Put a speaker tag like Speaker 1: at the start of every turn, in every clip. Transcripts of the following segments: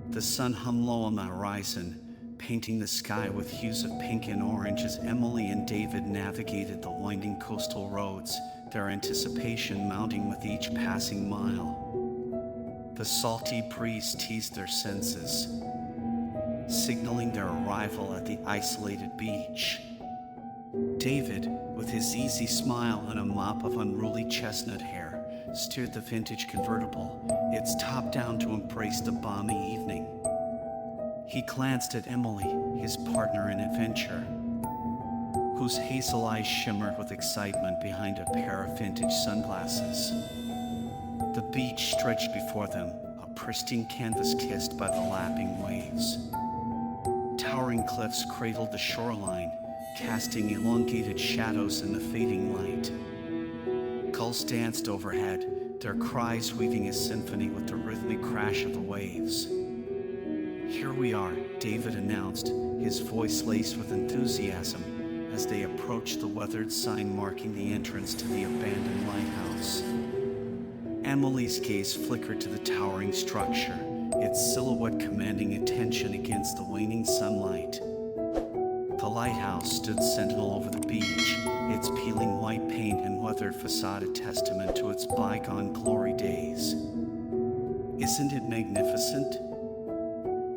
Speaker 1: The sun hung low on the horizon, painting the sky with hues of pink and orange as Emily and David navigated the winding coastal roads, their anticipation mounting with each passing mile. The salty breeze teased their senses, signaling their arrival at the isolated beach. David, with his easy smile and a mop of unruly chestnut hair, steered the vintage convertible, its top down to embrace the balmy evening. He glanced at Emily, his partner in adventure, whose hazel eyes shimmered with excitement behind a pair of vintage sunglasses. The beach stretched before them, a pristine canvas kissed by the lapping waves. Towering cliffs cradled the shoreline, casting elongated shadows in the fading light. Gulls danced overhead, their cries weaving a symphony with the rhythmic crash of the waves. "Here we are," David announced, his voice laced with enthusiasm as they approached the weathered sign marking the entrance to the abandoned lighthouse. Emily's gaze flickered to the towering structure, its silhouette commanding attention against the waning sunlight. The lighthouse stood sentinel over the beach, its peeling white paint and weathered facade a testament to its bygone glory days. "Isn't it magnificent?"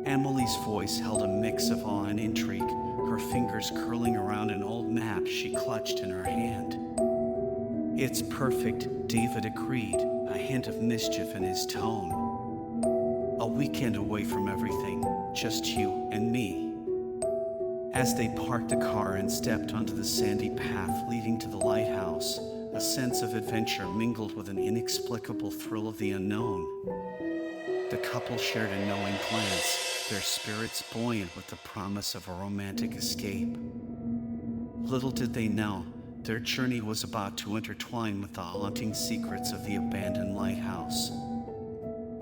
Speaker 1: Emily's voice held a mix of awe and intrigue, her fingers curling around an old map she clutched in her hand. "It's perfect," David agreed, a hint of mischief in his tone. "A weekend away from everything, just you and me." As they parked the car and stepped onto the sandy path leading to the lighthouse, a sense of adventure mingled with an inexplicable thrill of the unknown. The couple shared a knowing glance, their spirits buoyant with the promise of a romantic escape. Little did they know, their journey was about to intertwine with the haunting secrets of the abandoned lighthouse,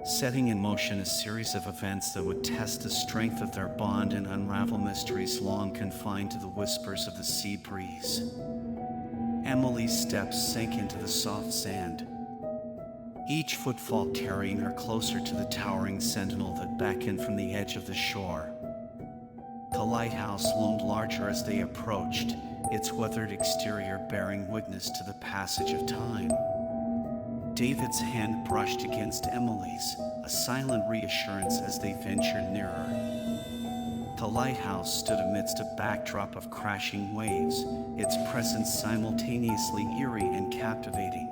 Speaker 1: setting in motion a series of events that would test the strength of their bond and unravel mysteries long confined to the whispers of the sea breeze. Emily's steps sank into the soft sand, each footfall carrying her closer to the towering sentinel that beckoned from the edge of the shore. The lighthouse loomed larger as they approached, its weathered exterior bearing witness to the passage of time. David's hand brushed against Emily's, a silent reassurance as they ventured nearer. The lighthouse stood amidst a backdrop of crashing waves, its presence simultaneously eerie and captivating.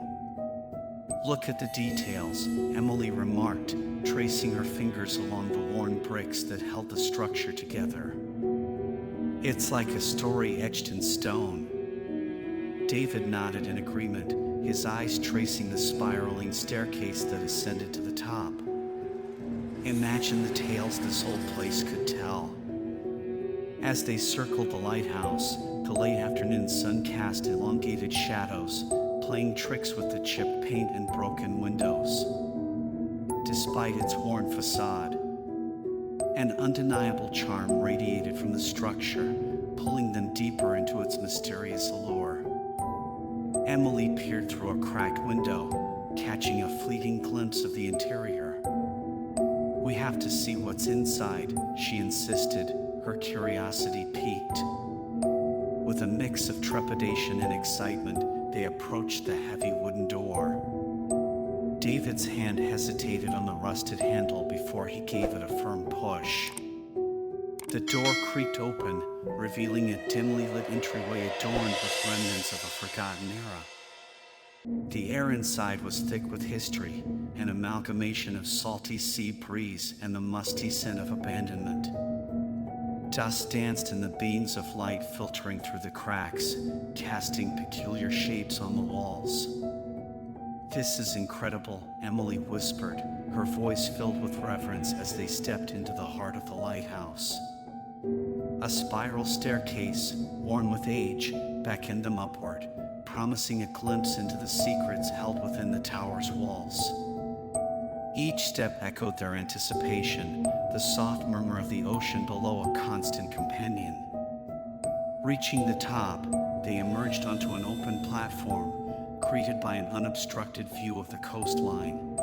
Speaker 1: "Look at the details," Emily remarked, tracing her fingers along the worn bricks that held the structure together. "It's like a story etched in stone." David nodded in agreement, his eyes tracing the spiraling staircase that ascended to the top. Imagine the tales this old place could tell. As they circled the lighthouse, the late afternoon sun cast elongated shadows, playing tricks with the chipped paint and broken windows. Despite its worn facade, an undeniable charm radiated from the structure, pulling them deeper into its mysterious allure. Emily peered through a cracked window, catching a fleeting glimpse of the interior. "We have to see what's inside," she insisted, her curiosity piqued. With a mix of trepidation and excitement, they approached the heavy wooden door. David's hand hesitated on the rusted handle before he gave it a firm push. The door creaked open, revealing a dimly lit entryway adorned with remnants of a forgotten era. The air inside was thick with history, an amalgamation of salty sea breeze and the musty scent of abandonment. Dust danced in the beams of light filtering through the cracks, casting peculiar shapes on the walls. "This is incredible," Emily whispered, her voice filled with reverence as they stepped into the heart of the lighthouse. A spiral staircase, worn with age, beckoned them upward, promising a glimpse into the secrets held within the tower's walls. Each step echoed their anticipation, the soft murmur of the ocean below a constant companion. Reaching the top, they emerged onto an open platform, greeted by an unobstructed view of the coastline.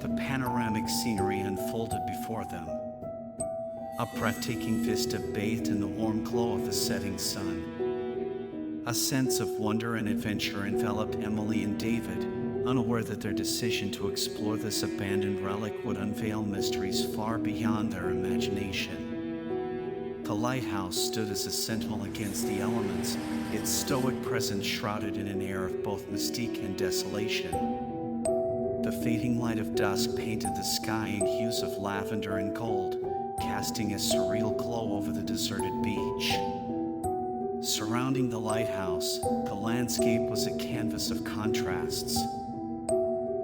Speaker 1: The panoramic scenery unfolded before them. A breathtaking vista bathed in the warm glow of the setting sun. A sense of wonder and adventure enveloped Emily and David, unaware that their decision to explore this abandoned relic would unveil mysteries far beyond their imagination. The lighthouse stood as a sentinel against the elements, its stoic presence shrouded in an air of both mystique and desolation. The fading light of dusk painted the sky in hues of lavender and gold, casting a surreal glow over the deserted beach. Surrounding the lighthouse, the landscape was a canvas of contrasts.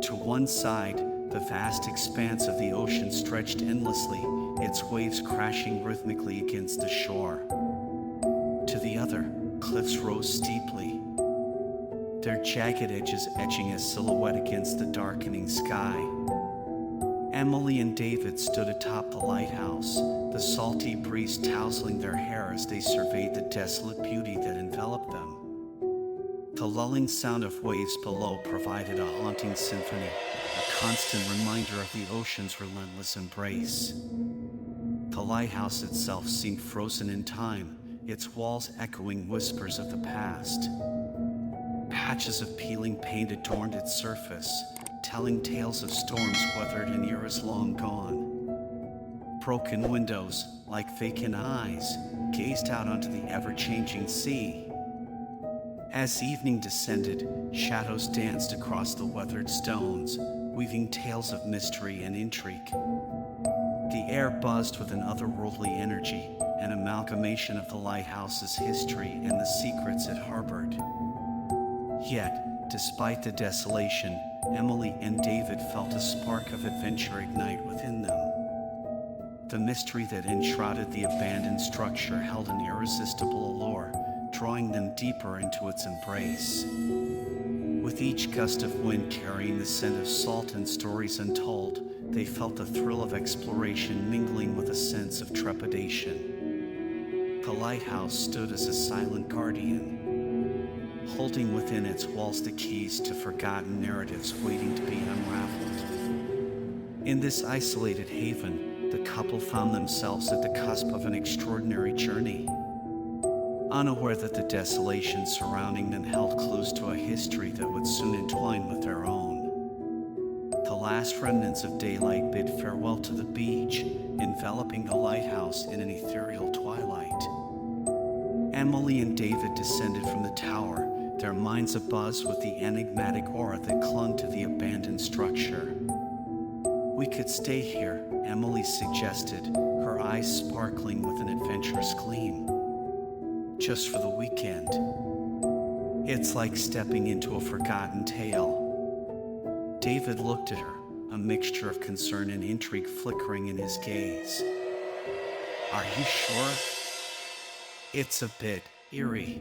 Speaker 1: To one side, the vast expanse of the ocean stretched endlessly, its waves crashing rhythmically against the shore. To the other, cliffs rose steeply, their jagged edges etching a silhouette against the darkening sky. Emily and David stood atop the lighthouse, the salty breeze tousling their hair as they surveyed the desolate beauty that enveloped them. The lulling sound of waves below provided a haunting symphony, a constant reminder of the ocean's relentless embrace. The lighthouse itself seemed frozen in time, its walls echoing whispers of the past. Patches of peeling paint adorned its surface, telling tales of storms weathered and eras long gone. Broken windows, like vacant eyes, gazed out onto the ever-changing sea. As evening descended, shadows danced across the weathered stones, weaving tales of mystery and intrigue. The air buzzed with an otherworldly energy, an amalgamation of the lighthouse's history and the secrets it harbored. Yet, despite the desolation, Emily and David felt a spark of adventure ignite within them. The mystery that enshrouded the abandoned structure held an irresistible allure, drawing them deeper into its embrace. With each gust of wind carrying the scent of salt and stories untold, they felt the thrill of exploration mingling with a sense of trepidation. The lighthouse stood as a silent guardian, holding within its walls the keys to forgotten narratives waiting to be unraveled. In this isolated haven, the couple found themselves at the cusp of an extraordinary journey. Unaware that the desolation surrounding them held clues to a history that would soon entwine with their own. The last remnants of daylight bid farewell to the beach, enveloping the lighthouse in an ethereal twilight. Emily and David descended from the tower, their minds abuzz with the enigmatic aura that clung to the abandoned structure. "We could stay here," Emily suggested, her eyes sparkling with an adventurous gleam. "Just for the weekend. It's like stepping into a forgotten tale." David looked at her, a mixture of concern and intrigue flickering in his gaze. "Are you sure?" "It's a bit eerie."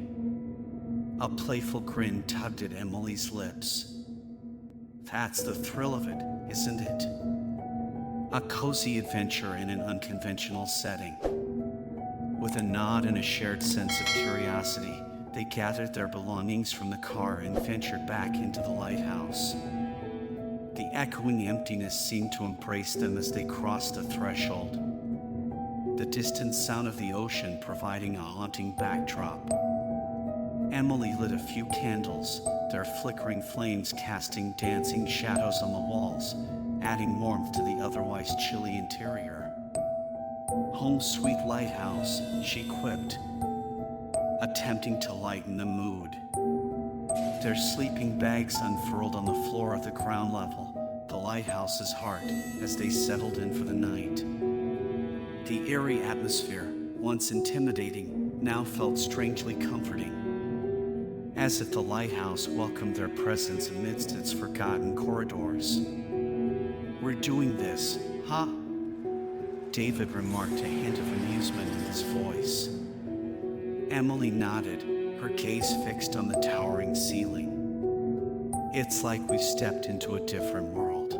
Speaker 1: A playful grin tugged at Emily's lips. "That's the thrill of it, isn't it? A cozy adventure in an unconventional setting." With a nod and a shared sense of curiosity, they gathered their belongings from the car and ventured back into the lighthouse. The echoing emptiness seemed to embrace them as they crossed the threshold, the distant sound of the ocean providing a haunting backdrop. Emily lit a few candles, their flickering flames casting dancing shadows on the walls, adding warmth to the otherwise chilly interior. "Home sweet lighthouse," she quipped, attempting to lighten the mood. Their sleeping bags unfurled on the floor of the ground level, the lighthouse's heart, as they settled in for the night. The eerie atmosphere, once intimidating, now felt strangely comforting, as if the lighthouse welcomed their presence amidst its forgotten corridors. "We're doing this, huh?" David remarked, a hint of amusement in his voice. Emily nodded, her gaze fixed on the towering ceiling. "It's like we've stepped into a different world.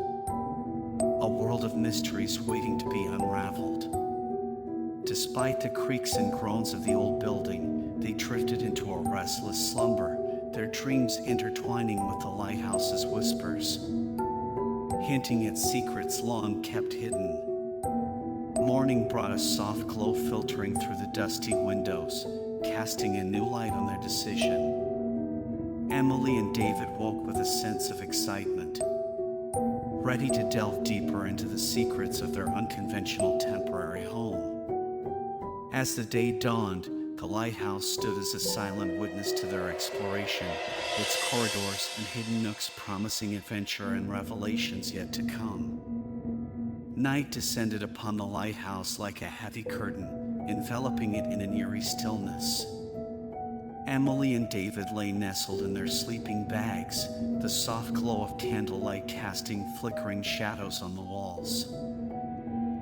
Speaker 1: A world of mysteries waiting to be unraveled." Despite the creaks and groans of the old building, they drifted into a restless slumber, their dreams intertwining with the lighthouse's whispers. hinting at secrets long kept hidden. Morning brought a soft glow filtering through the dusty windows, casting a new light on their decision. Emily and David woke with a sense of excitement, ready to delve deeper into the secrets of their unconventional temporary home. As the day dawned, the lighthouse stood as a silent witness to their exploration, its corridors and hidden nooks promising adventure and revelations yet to come. Night descended upon the lighthouse like a heavy curtain, enveloping it in an eerie stillness. Emily and David lay nestled in their sleeping bags, the soft glow of candlelight casting flickering shadows on the walls.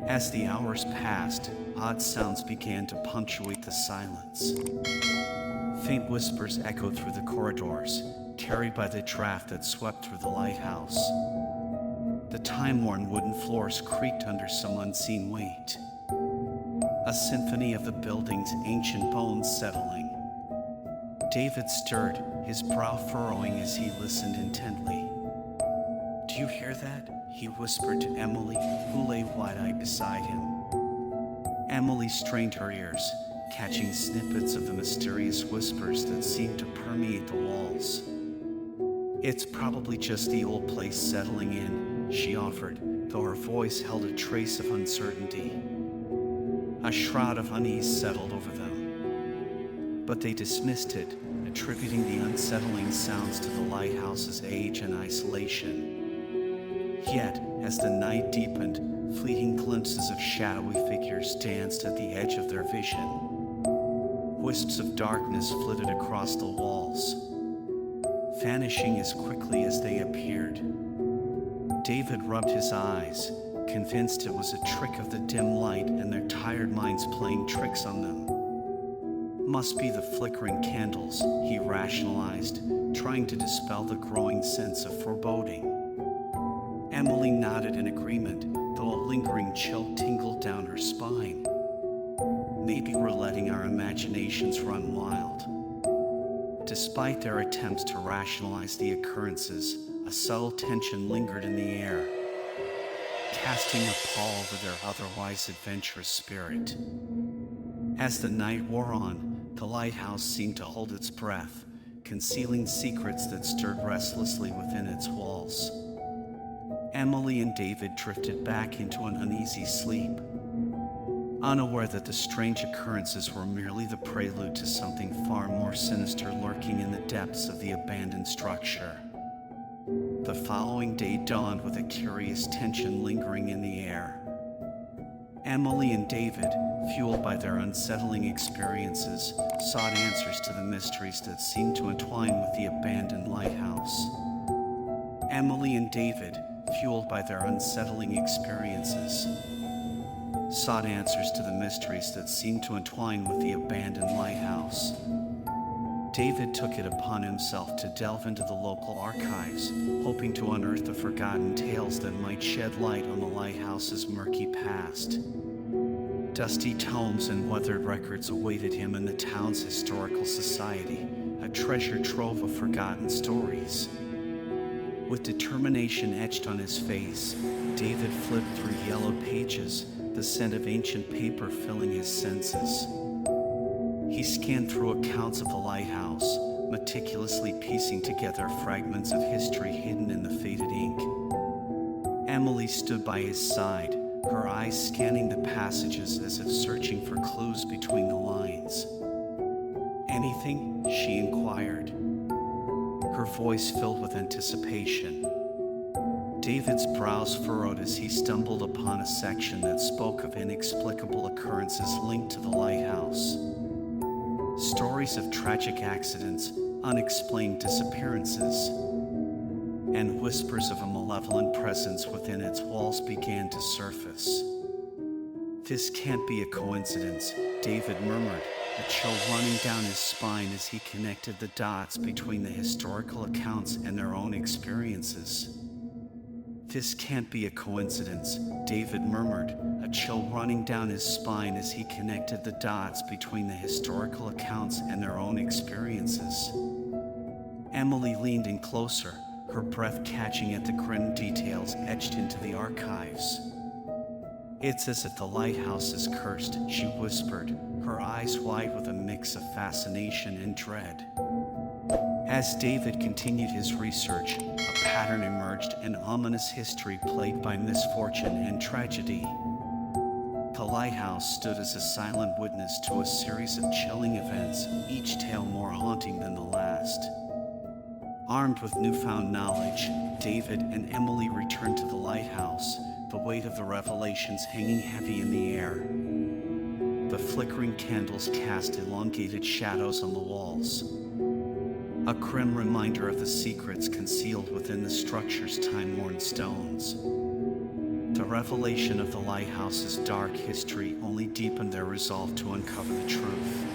Speaker 1: As the hours passed, odd sounds began to punctuate the silence. Faint whispers echoed through the corridors, carried by the draft that swept through the lighthouse. The time-worn wooden floors creaked under some unseen weight, a symphony of the building's ancient bones settling. David stirred, his brow furrowing as he listened intently. "Do you hear that?" he whispered to Emily, who lay wide-eyed beside him. Emily strained her ears, catching snippets of the mysterious whispers that seemed to permeate the walls. "It's probably just the old place settling in," she offered, though her voice held a trace of uncertainty. A shroud of unease settled over them, but they dismissed it, attributing the unsettling sounds to the lighthouse's age and isolation. Yet, as the night deepened, fleeting glimpses of shadowy figures danced at the edge of their vision. Wisps of darkness flitted across the walls, vanishing as quickly as they appeared. David rubbed his eyes, convinced it was a trick of the dim light and their tired minds playing tricks on them. Must be the flickering candles, he rationalized, trying to dispel the growing sense of foreboding. Emily nodded in agreement, though a lingering chill tingled down her spine. Maybe we're letting our imaginations run wild. Despite their attempts to rationalize the occurrences, a subtle tension lingered in the air, casting a pall over their otherwise adventurous spirit. As the night wore on, the lighthouse seemed to hold its breath, concealing secrets that stirred restlessly within its walls. Emily and David drifted back into an uneasy sleep, unaware that the strange occurrences were merely the prelude to something far more sinister lurking in the depths of the abandoned structure. The following day dawned with a curious tension lingering in the air. Emily and David, fueled by their unsettling experiences, sought answers to the mysteries that seemed to entwine with the abandoned lighthouse. Emily and David, fueled by their unsettling experiences, sought answers to the mysteries that seemed to entwine with the abandoned lighthouse. David took it upon himself to delve into the local archives, hoping to unearth the forgotten tales that might shed light on the lighthouse's murky past. Dusty tomes and weathered records awaited him in the town's historical society, a treasure trove of forgotten stories. With determination etched on his face, David flipped through yellowed pages, the scent of ancient paper filling his senses. He scanned through accounts of the lighthouse, meticulously piecing together fragments of history hidden in the faded ink. Emily stood by his side, her eyes scanning the passages as if searching for clues between the lines. "Anything?" she inquired, her voice filled with anticipation. David's brows furrowed as he stumbled upon a section that spoke of inexplicable occurrences linked to the lighthouse. Stories of tragic accidents, unexplained disappearances, and whispers of a malevolent presence within its walls began to surface. "This can't be a coincidence," David murmured, a chill running down his spine as he connected the dots between the historical accounts and their own experiences. "This can't be a coincidence," David murmured, a chill running down his spine as he connected the dots between the historical accounts and their own experiences. Emily leaned in closer, her breath catching at the grim details etched into the archives. "It's as if the lighthouse is cursed," she whispered, her eyes wide with a mix of fascination and dread. As David continued his research, a pattern emerged, an ominous history plagued by misfortune and tragedy. The lighthouse stood as a silent witness to a series of chilling events, each tale more haunting than the last. Armed with newfound knowledge, David and Emily returned to the lighthouse, the weight of the revelations hanging heavy in the air. The flickering candles cast elongated shadows on the walls, a grim reminder of the secrets concealed within the structure's time-worn stones. The revelation of the lighthouse's dark history only deepened their resolve to uncover the truth.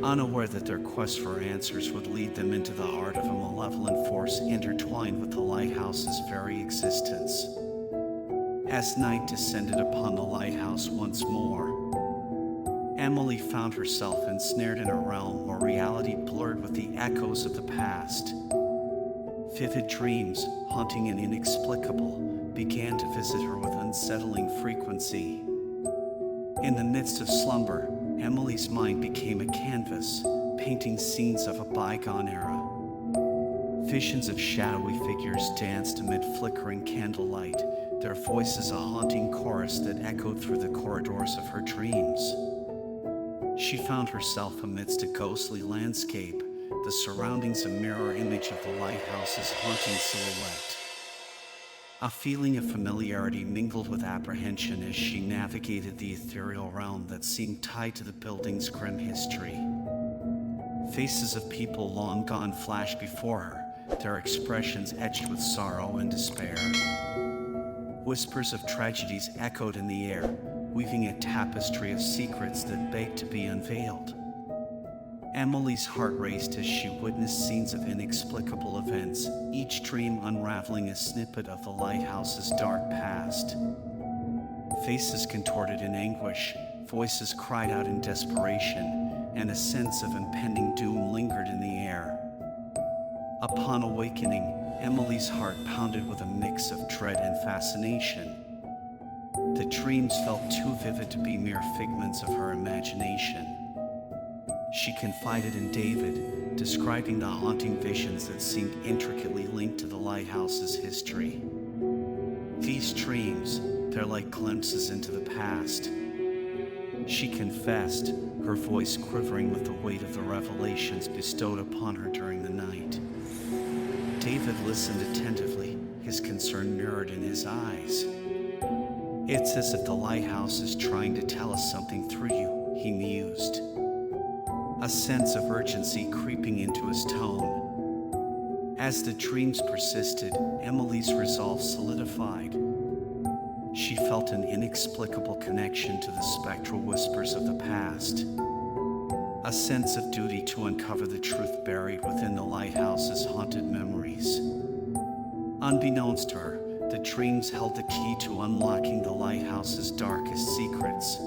Speaker 1: Unaware that their quest for answers would lead them into the heart of a malevolent force intertwined with the lighthouse's very existence. As night descended upon the lighthouse once more, Emily found herself ensnared in a realm where reality blurred with the echoes of the past. Vivid dreams, haunting and inexplicable, began to visit her with unsettling frequency. In the midst of slumber, Emily's mind became a canvas, painting scenes of a bygone era. Visions of shadowy figures danced amid flickering candlelight, their voices a haunting chorus that echoed through the corridors of her dreams. She found herself amidst a ghostly landscape, the surroundings a mirror image of the lighthouse's haunting silhouette. A feeling of familiarity mingled with apprehension as she navigated the ethereal realm that seemed tied to the building's grim history. Faces of people long gone flashed before her, their expressions etched with sorrow and despair. Whispers of tragedies echoed in the air, weaving a tapestry of secrets that begged to be unveiled. Emily's heart raced as she witnessed scenes of inexplicable events, each dream unraveling a snippet of the lighthouse's dark past. Faces contorted in anguish, voices cried out in desperation, and a sense of impending doom lingered in the air. Upon awakening, Emily's heart pounded with a mix of dread and fascination. The dreams felt too vivid to be mere figments of her imagination. She confided in David, describing the haunting visions that seemed intricately linked to the lighthouse's history. "These dreams, they're like glimpses into the past," she confessed, her voice quivering with the weight of the revelations bestowed upon her during the night. David listened attentively, his concern mirrored in his eyes. "It's as if the lighthouse is trying to tell us something through you," he mused, a sense of urgency creeping into his tone. As the dreams persisted, Emily's resolve solidified. She felt an inexplicable connection to the spectral whispers of the past, a sense of duty to uncover the truth buried within the lighthouse's haunted memories. Unbeknownst to her, the dreams held the key to unlocking the lighthouse's darkest secrets,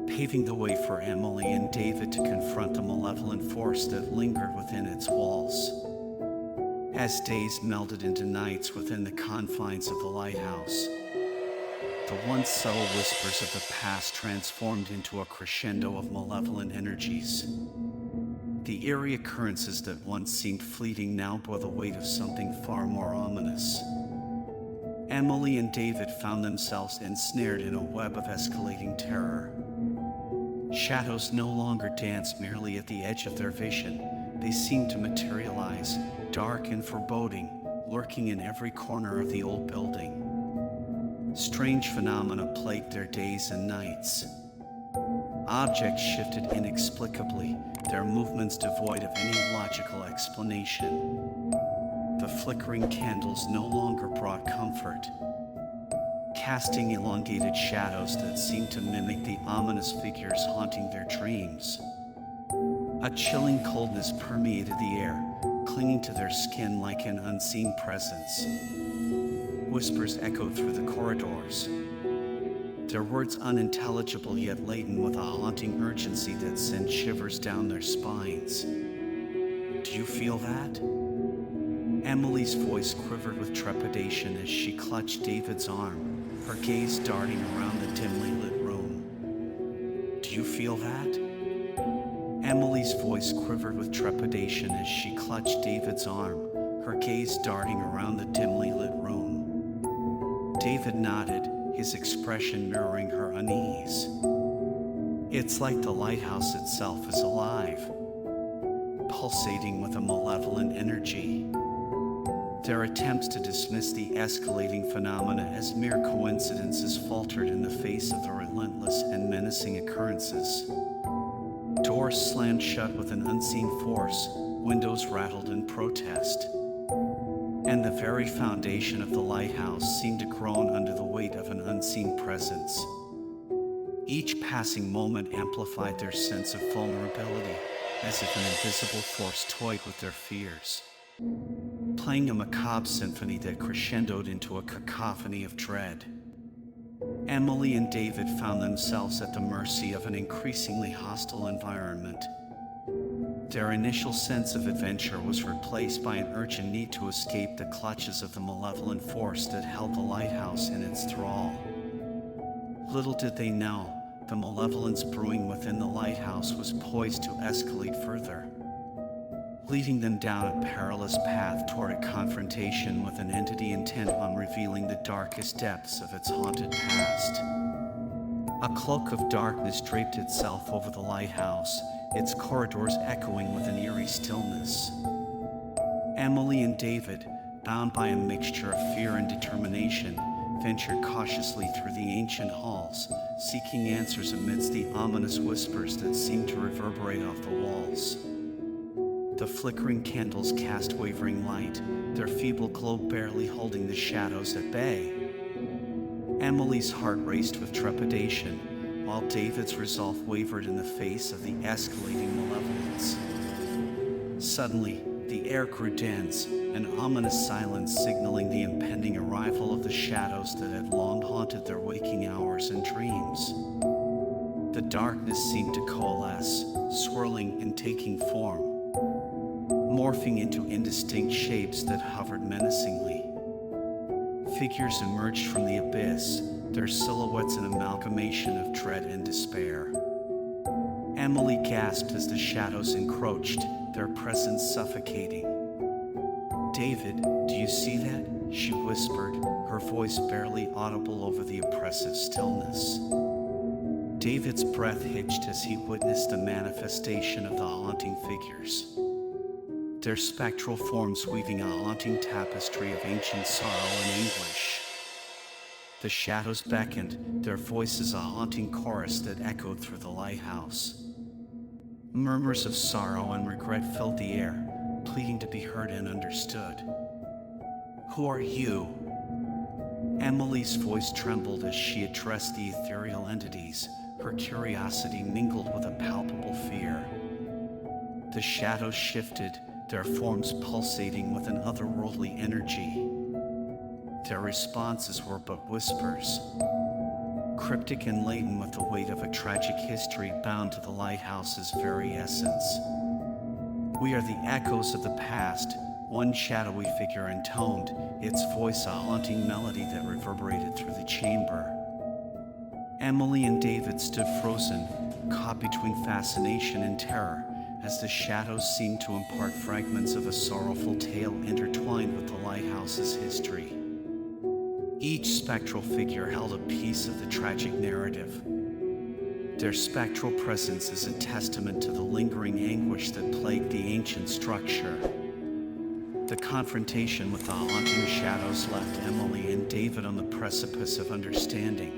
Speaker 1: paving the way for Emily and David to confront the malevolent force that lingered within its walls. As days melded into nights within the confines of the lighthouse, the once subtle whispers of the past transformed into a crescendo of malevolent energies. The eerie occurrences that once seemed fleeting now bore the weight of something far more ominous. Emily and David found themselves ensnared in a web of escalating terror. Shadows no longer danced merely at the edge of their vision. They seemed to materialize, dark and foreboding, lurking in every corner of the old building. Strange phenomena plagued their days and nights. Objects shifted inexplicably, their movements devoid of any logical explanation. The flickering candles no longer brought comfort, casting elongated shadows that seemed to mimic the ominous figures haunting their dreams. A chilling coldness permeated the air, clinging to their skin like an unseen presence. Whispers echoed through the corridors, their words unintelligible yet laden with a haunting urgency that sent shivers down their spines. "Do you feel that?" Emily's voice quivered with trepidation as she clutched David's arm, her gaze darting around the dimly lit room. Do you feel that? Emily's voice quivered with trepidation as she clutched David's arm, her gaze darting around the dimly lit room. David nodded, his expression mirroring her unease. It's like the lighthouse itself is alive, pulsating with a malevolent energy. Their attempts to dismiss the escalating phenomena as mere coincidences faltered in the face of the relentless and menacing occurrences. Doors slammed shut with an unseen force, windows rattled in protest. And the very foundation of the lighthouse seemed to groan under the weight of an unseen presence. Each passing moment amplified their sense of vulnerability, as if an invisible force toyed with their fears, playing a macabre symphony that crescendoed into a cacophony of dread. Emily and David found themselves at the mercy of an increasingly hostile environment. Their initial sense of adventure was replaced by an urgent need to escape the clutches of the malevolent force that held the lighthouse in its thrall. Little did they know, the malevolence brewing within the lighthouse was poised to escalate further, leading them down a perilous path toward a confrontation with an entity intent on revealing the darkest depths of its haunted past. A cloak of darkness draped itself over the lighthouse, its corridors echoing with an eerie stillness. Emily and David, bound by a mixture of fear and determination, ventured cautiously through the ancient halls, seeking answers amidst the ominous whispers that seemed to reverberate off the walls. The flickering candles cast wavering light, their feeble glow barely holding the shadows at bay. Emily's heart raced with trepidation, while David's resolve wavered in the face of the escalating malevolence. Suddenly, the air grew dense, an ominous silence signaling the impending arrival of the shadows that had long haunted their waking hours and dreams. The darkness seemed to coalesce, swirling and taking form, morphing into indistinct shapes that hovered menacingly. Figures emerged from the abyss, their silhouettes an amalgamation of dread and despair. Emily gasped as the shadows encroached, their presence suffocating. "David, do you see that?" she whispered, her voice barely audible over the oppressive stillness. David's breath hitched as he witnessed the manifestation of the haunting figures, their spectral forms weaving a haunting tapestry of ancient sorrow and anguish. The shadows beckoned, their voices a haunting chorus that echoed through the lighthouse. Murmurs of sorrow and regret filled the air, pleading to be heard and understood. "Who are you?" Emily's voice trembled as she addressed the ethereal entities, her curiosity mingled with a palpable fear. The shadows shifted, their forms pulsating with an otherworldly energy. Their responses were but whispers, cryptic and laden with the weight of a tragic history bound to the lighthouse's very essence. "We are the echoes of the past," one shadowy figure intoned, its voice a haunting melody that reverberated through the chamber. Emily and David stood frozen, caught between fascination and terror, as the shadows seemed to impart fragments of a sorrowful tale intertwined with the lighthouse's history. Each spectral figure held a piece of the tragic narrative. Their spectral presence is a testament to the lingering anguish that plagued the ancient structure. The confrontation with the haunting shadows left Emily and David on the precipice of understanding,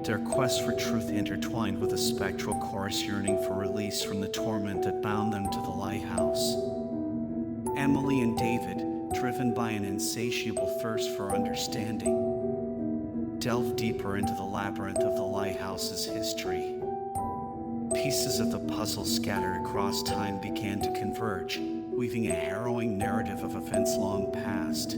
Speaker 1: their quest for truth intertwined with a spectral chorus yearning for release from the torment that bound them to the lighthouse. Emily and David, driven by an insatiable thirst for understanding, delved deeper into the labyrinth of the lighthouse's history. Pieces of the puzzle scattered across time began to converge, weaving a harrowing narrative of events long past.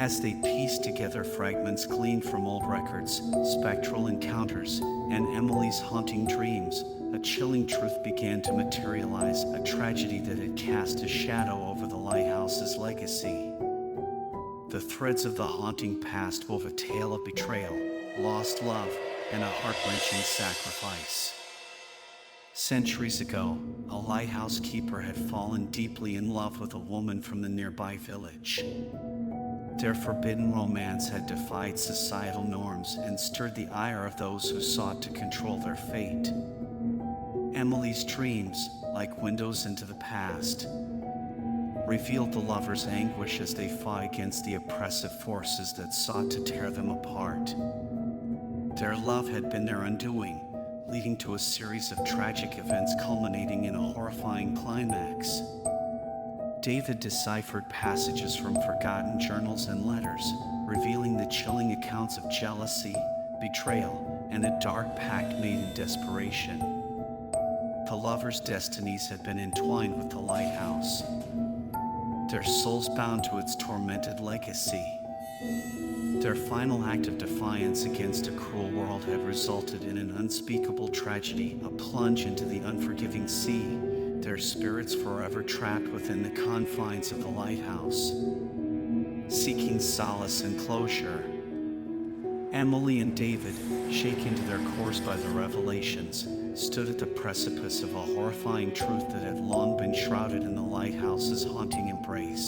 Speaker 1: As they pieced together fragments gleaned from old records, spectral encounters, and Emily's haunting dreams, a chilling truth began to materialize, a tragedy that had cast a shadow over the lighthouse's legacy. The threads of the haunting past wove a tale of betrayal, lost love, and a heart-wrenching sacrifice. Centuries ago, a lighthouse keeper had fallen deeply in love with a woman from the nearby village. Their forbidden romance had defied societal norms and stirred the ire of those who sought to control their fate. Emily's dreams, like windows into the past, revealed the lovers' anguish as they fought against the oppressive forces that sought to tear them apart. Their love had been their undoing, leading to a series of tragic events culminating in a horrifying climax. David deciphered passages from forgotten journals and letters, revealing the chilling accounts of jealousy, betrayal, and a dark pact made in desperation. The lovers' destinies had been entwined with the lighthouse, their souls bound to its tormented legacy. Their final act of defiance against a cruel world had resulted in an unspeakable tragedy, a plunge into the unforgiving sea, their spirits forever trapped within the confines of the lighthouse, seeking solace and closure. Emily and David, shaken to their cores by the revelations, stood at the precipice of a horrifying truth that had long been shrouded in the lighthouse's haunting embrace.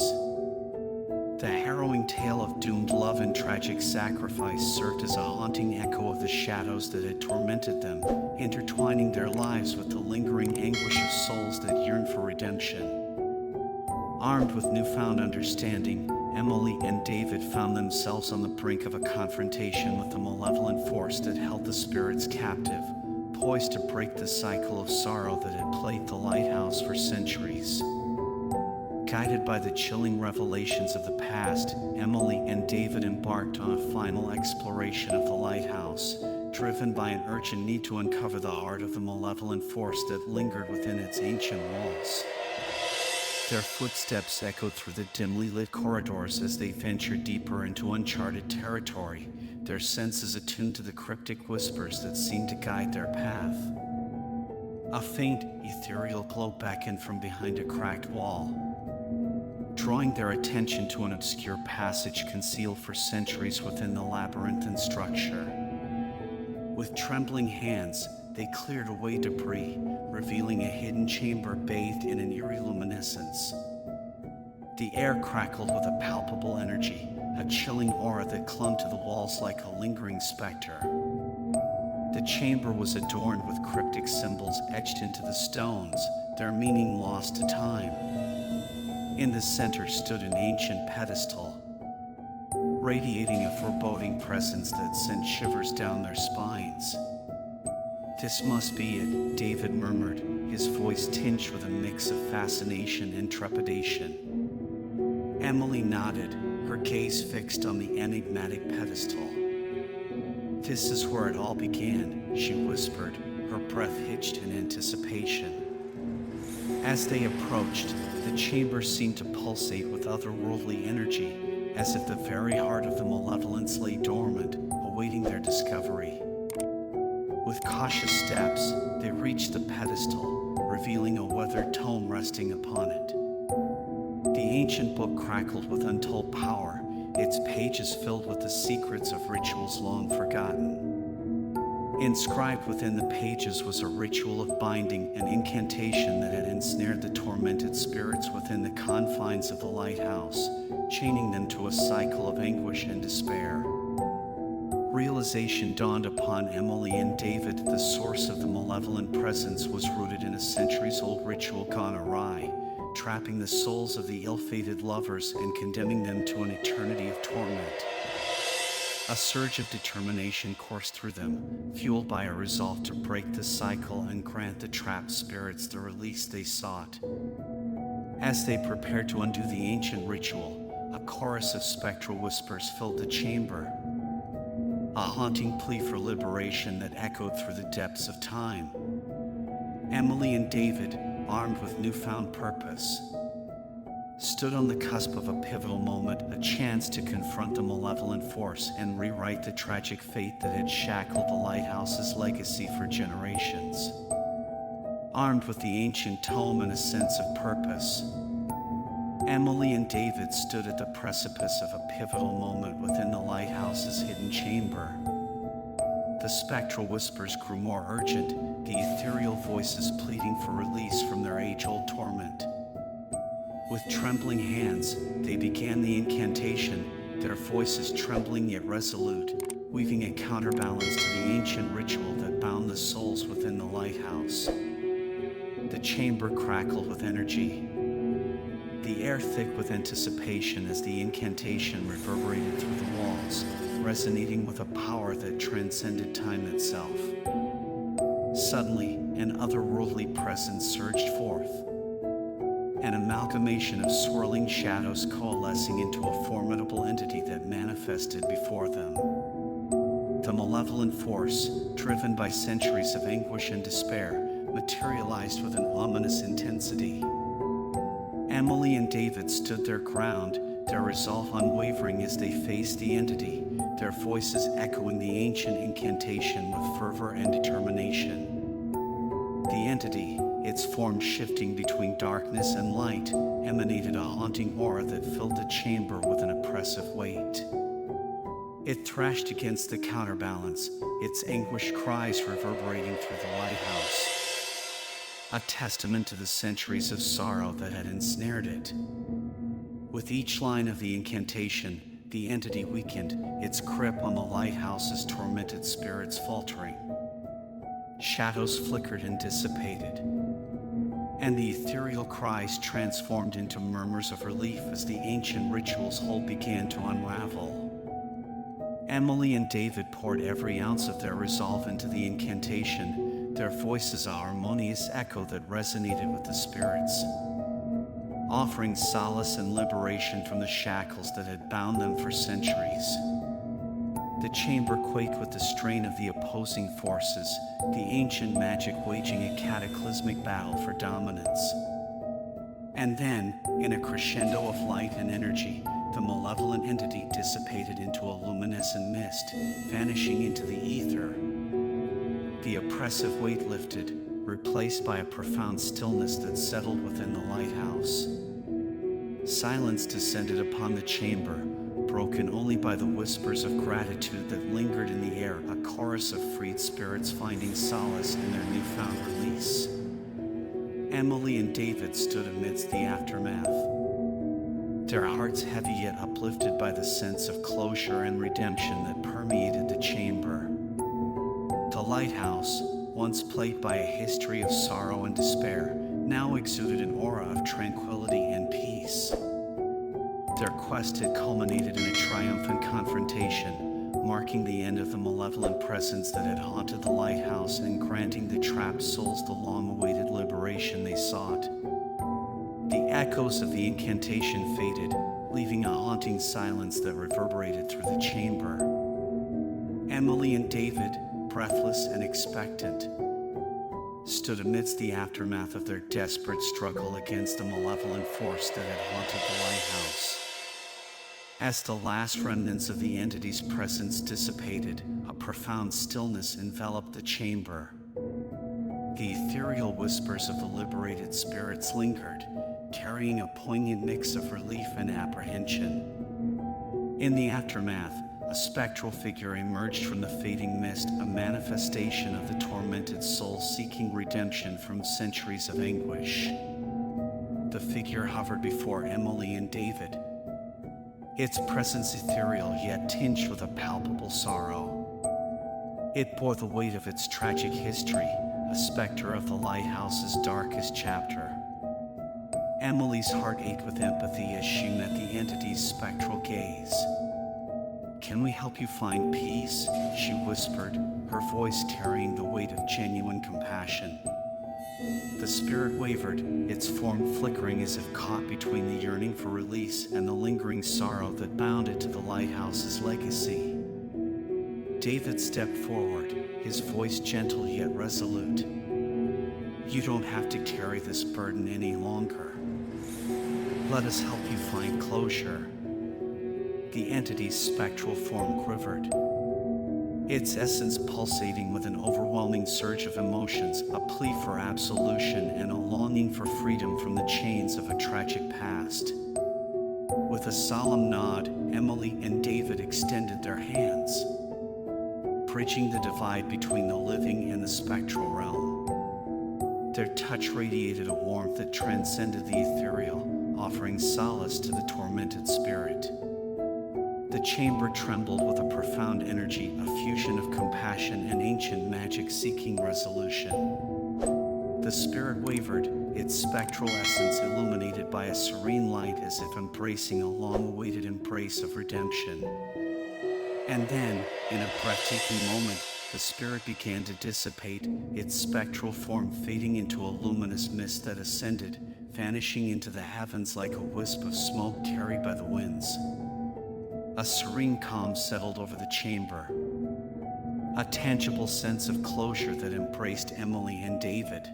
Speaker 1: The harrowing tale of doomed love and tragic sacrifice served as a haunting echo of the shadows that had tormented them, intertwining their lives with the lingering anguish of souls that yearned for redemption. Armed with newfound understanding, Emily and David found themselves on the brink of a confrontation with the malevolent force that held the spirits captive, poised to break the cycle of sorrow that had plagued the lighthouse for centuries. Guided by the chilling revelations of the past, Emily and David embarked on a final exploration of the lighthouse, driven by an urgent need to uncover the heart of the malevolent force that lingered within its ancient walls. Their footsteps echoed through the dimly lit corridors as they ventured deeper into uncharted territory, their senses attuned to the cryptic whispers that seemed to guide their path. A faint, ethereal glow beckoned from behind a cracked wall, drawing their attention to an obscure passage concealed for centuries within the labyrinthine structure. With trembling hands, they cleared away debris, revealing a hidden chamber bathed in an eerie luminescence. The air crackled with a palpable energy, a chilling aura that clung to the walls like a lingering specter. The chamber was adorned with cryptic symbols etched into the stones, their meaning lost to time. In the center stood an ancient pedestal, radiating a foreboding presence that sent shivers down their spines. "This must be it," David murmured, his voice tinged with a mix of fascination and trepidation. Emily nodded, her gaze fixed on the enigmatic pedestal. "This is where it all began," she whispered, her breath hitched in anticipation. As they approached, the chamber seemed to pulsate with otherworldly energy, as if the very heart of the malevolence lay dormant, awaiting their discovery. With cautious steps, they reached the pedestal, revealing a weathered tome resting upon it. The ancient book crackled with untold power, its pages filled with the secrets of rituals long forgotten. Inscribed within the pages was a ritual of binding, an incantation that had ensnared the tormented spirits within the confines of the lighthouse, chaining them to a cycle of anguish and despair. Realization dawned upon Emily and David that the source of the malevolent presence was rooted in a centuries-old ritual gone awry, trapping the souls of the ill-fated lovers and condemning them to an eternity of torment. A surge of determination coursed through them, fueled by a resolve to break the cycle and grant the trapped spirits the release they sought. As they prepared to undo the ancient ritual, a chorus of spectral whispers filled the chamber, a haunting plea for liberation that echoed through the depths of time. Emily and David, armed with newfound purpose, stood on the cusp of a pivotal moment, a chance to confront the malevolent force and rewrite the tragic fate that had shackled the lighthouse's legacy for generations. Armed with the ancient tome and a sense of purpose, Emily and David stood at the precipice of a pivotal moment within the lighthouse's hidden chamber. The spectral whispers grew more urgent, the ethereal voices pleading for release from their age-old torment. With trembling hands, they began the incantation, their voices trembling yet resolute, weaving a counterbalance to the ancient ritual that bound the souls within the lighthouse. The chamber crackled with energy, the air thick with anticipation as the incantation reverberated through the walls, resonating with a power that transcended time itself. Suddenly, an otherworldly presence surged forth, an amalgamation of swirling shadows coalescing into a formidable entity that manifested before them. The malevolent force, driven by centuries of anguish and despair, materialized with an ominous intensity. Emily and David stood their ground, their resolve unwavering as they faced the entity, their voices echoing the ancient incantation with fervor and determination. The entity, its form shifting between darkness and light, emanated a haunting aura that filled the chamber with an oppressive weight. It thrashed against the counterbalance, its anguished cries reverberating through the lighthouse, a testament to the centuries of sorrow that had ensnared it. With each line of the incantation, the entity weakened, its grip on the lighthouse's tormented spirits faltering. Shadows flickered and dissipated, and the ethereal cries transformed into murmurs of relief as the ancient ritual's hold began to unravel. Emily and David poured every ounce of their resolve into the incantation, their voices a harmonious echo that resonated with the spirits, offering solace and liberation from the shackles that had bound them for centuries. The chamber quaked with the strain of the opposing forces, the ancient magic waging a cataclysmic battle for dominance. And then, in a crescendo of light and energy, the malevolent entity dissipated into a luminescent mist, vanishing into the ether. The oppressive weight lifted, replaced by a profound stillness that settled within the lighthouse. Silence descended upon the chamber, broken only by the whispers of gratitude that lingered in the air, a chorus of freed spirits finding solace in their newfound release. Emily and David stood amidst the aftermath, their hearts heavy yet uplifted by the sense of closure and redemption that permeated the chamber. The lighthouse, once plagued by a history of sorrow and despair, now exuded an aura of tranquility and peace. Their quest had culminated in a triumphant confrontation, marking the end of the malevolent presence that had haunted the lighthouse and granting the trapped souls the long-awaited liberation they sought. The echoes of the incantation faded, leaving a haunting silence that reverberated through the chamber. Emily and David, breathless and expectant, stood amidst the aftermath of their desperate struggle against the malevolent force that had haunted the lighthouse. As the last remnants of the entity's presence dissipated, a profound stillness enveloped the chamber. The ethereal whispers of the liberated spirits lingered, carrying a poignant mix of relief and apprehension. In the aftermath, a spectral figure emerged from the fading mist, a manifestation of the tormented soul seeking redemption from centuries of anguish. The figure hovered before Emily and David, its presence ethereal yet tinged with a palpable sorrow. It bore the weight of its tragic history, a specter of the lighthouse's darkest chapter. Emily's heart ached with empathy as she met the entity's spectral gaze. "Can we help you find peace?" she whispered, her voice carrying the weight of genuine compassion. The spirit wavered, its form flickering as if caught between the yearning for release and the lingering sorrow that bound it to the lighthouse's legacy. David stepped forward, his voice gentle yet resolute. "You don't have to carry this burden any longer. Let us help you find closure. The entity's spectral form quivered, its essence pulsating with an overwhelming surge of emotions, a plea for absolution and a longing for freedom from the chains of a tragic past. With a solemn nod, Emily and David extended their hands, bridging the divide between the living and the spectral realm. Their touch radiated a warmth that transcended the ethereal, offering solace to the tormented spirit. The chamber trembled with a profound energy, a fusion of compassion and ancient magic seeking resolution. The spirit wavered, its spectral essence illuminated by a serene light as if embracing a long-awaited embrace of redemption. And then, in a breathtaking moment, the spirit began to dissipate, its spectral form fading into a luminous mist that ascended, vanishing into the heavens like a wisp of smoke carried by the winds. A serene calm settled over the chamber, a tangible sense of closure that embraced Emily and David.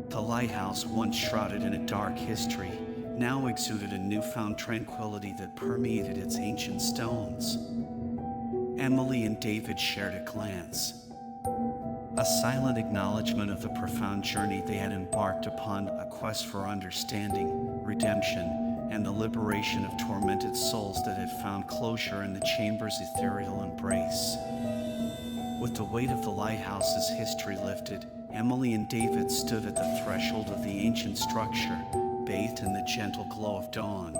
Speaker 1: The lighthouse, once shrouded in a dark history, now exuded a newfound tranquility that permeated its ancient stones. Emily and David shared a glance, a silent acknowledgement of the profound journey they had embarked upon, a quest for understanding, redemption, and the liberation of tormented souls that had found closure in the chamber's ethereal embrace. With the weight of the lighthouse's history lifted, Emily and David stood at the threshold of the ancient structure, bathed in the gentle glow of dawn.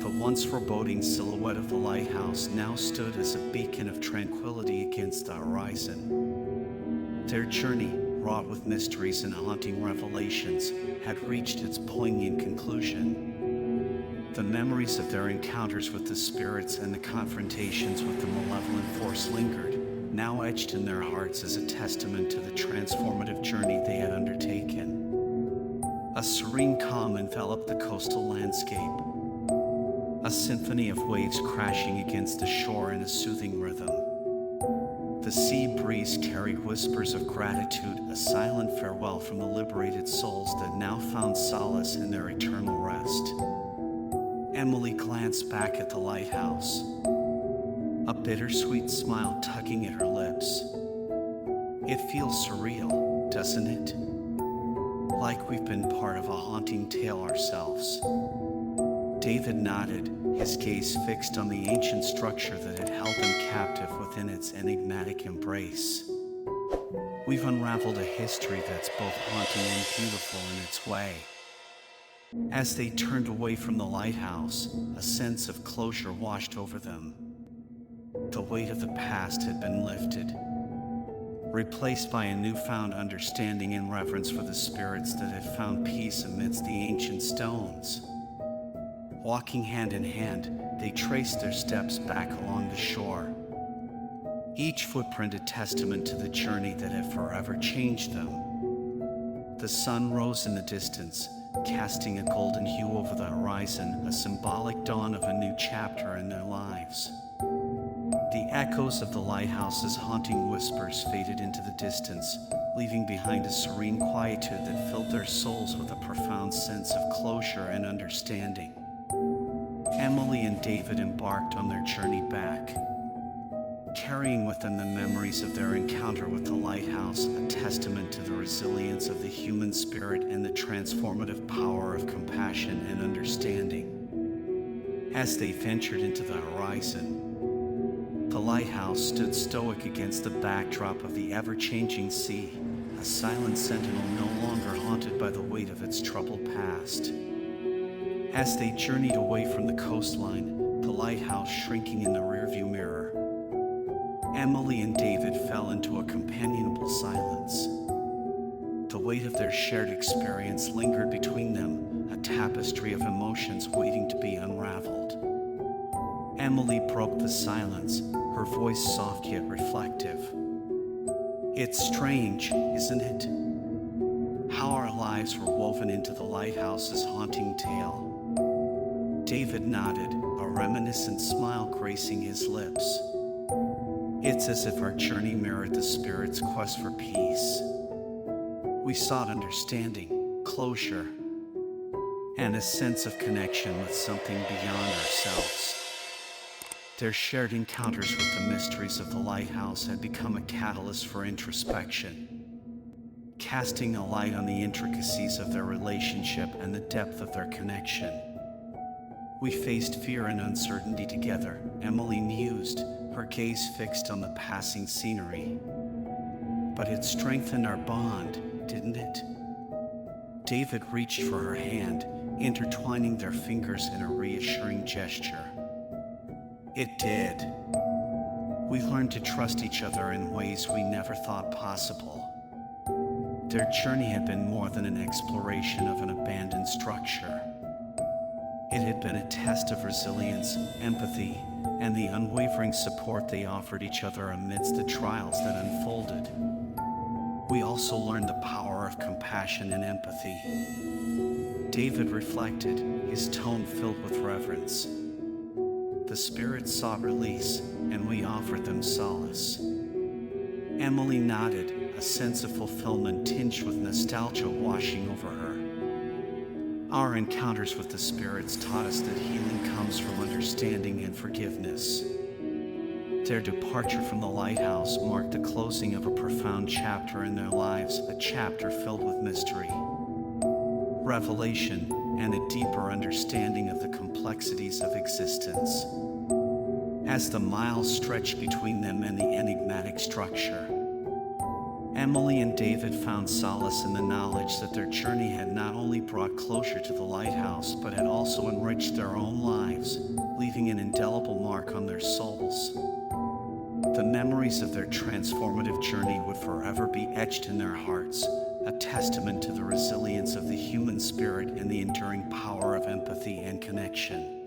Speaker 1: The once foreboding silhouette of the lighthouse now stood as a beacon of tranquility against the horizon. Their journey, wrought with mysteries and haunting revelations, had reached its poignant conclusion. The memories of their encounters with the spirits and the confrontations with the malevolent force lingered, now etched in their hearts as a testament to the transformative journey they had undertaken. A serene calm enveloped the coastal landscape, a symphony of waves crashing against the shore in a soothing rhythm. The sea breeze carried whispers of gratitude, a silent farewell from the liberated souls that now found solace in their eternal rest. Emily glanced back at the lighthouse, a bittersweet smile tugging at her lips. It feels surreal, doesn't it? Like we've been part of a haunting tale ourselves. David nodded, his gaze fixed on the ancient structure that had held them captive within its enigmatic embrace. We've unraveled a history that's both haunting and beautiful in its way. As they turned away from the lighthouse, a sense of closure washed over them. The weight of the past had been lifted, replaced by a newfound understanding and reverence for the spirits that had found peace amidst the ancient stones. Walking hand in hand, they traced their steps back along the shore, each footprint a testament to the journey that had forever changed them. The sun rose in the distance, casting a golden hue over the horizon, a symbolic dawn of a new chapter in their lives. The echoes of the lighthouse's haunting whispers faded into the distance, leaving behind a serene quietude that filled their souls with a profound sense of closure and understanding. Emily and David embarked on their journey back, carrying with them the memories of their encounter with the lighthouse, a testament to the resilience of the human spirit and the transformative power of compassion and understanding. As they ventured into the horizon, the lighthouse stood stoic against the backdrop of the ever-changing sea, a silent sentinel no longer haunted by the weight of its troubled past. As they journeyed away from the coastline, the lighthouse shrinking in the rearview mirror, Emily and David fell into a companionable silence. The weight of their shared experience lingered between them, a tapestry of emotions waiting to be unraveled. Emily broke the silence, her voice soft yet reflective. It's strange, isn't it? How our lives were woven into the lighthouse's haunting tale. David nodded, a reminiscent smile gracing his lips. It's as if our journey mirrored the spirit's quest for peace. We sought understanding, closure, and a sense of connection with something beyond ourselves. Their shared encounters with the mysteries of the lighthouse had become a catalyst for introspection, casting a light on the intricacies of their relationship and the depth of their connection. We faced fear and uncertainty together, Emily mused, her gaze fixed on the passing scenery. But it strengthened our bond, didn't it? David reached for her hand, intertwining their fingers in a reassuring gesture. It did. We learned to trust each other in ways we never thought possible. Their journey had been more than an exploration of an abandoned structure. It had been a test of resilience, empathy, and the unwavering support they offered each other amidst the trials that unfolded. We also learned the power of compassion and empathy. David reflected, his tone filled with reverence. The spirits sought release, and we offered them solace. Emily nodded, a sense of fulfillment tinged with nostalgia washing over her. Our encounters with the spirits taught us that healing comes from understanding and forgiveness. Their departure from the lighthouse marked the closing of a profound chapter in their lives, a chapter filled with mystery, revelation, and a deeper understanding of the complexities of existence. As the miles stretched between them and the enigmatic structure, Emily and David found solace in the knowledge that their journey had not only brought closure to the lighthouse, but had also enriched their own lives, leaving an indelible mark on their souls. The memories of their transformative journey would forever be etched in their hearts, a testament to the resilience of the human spirit and the enduring power of empathy and connection.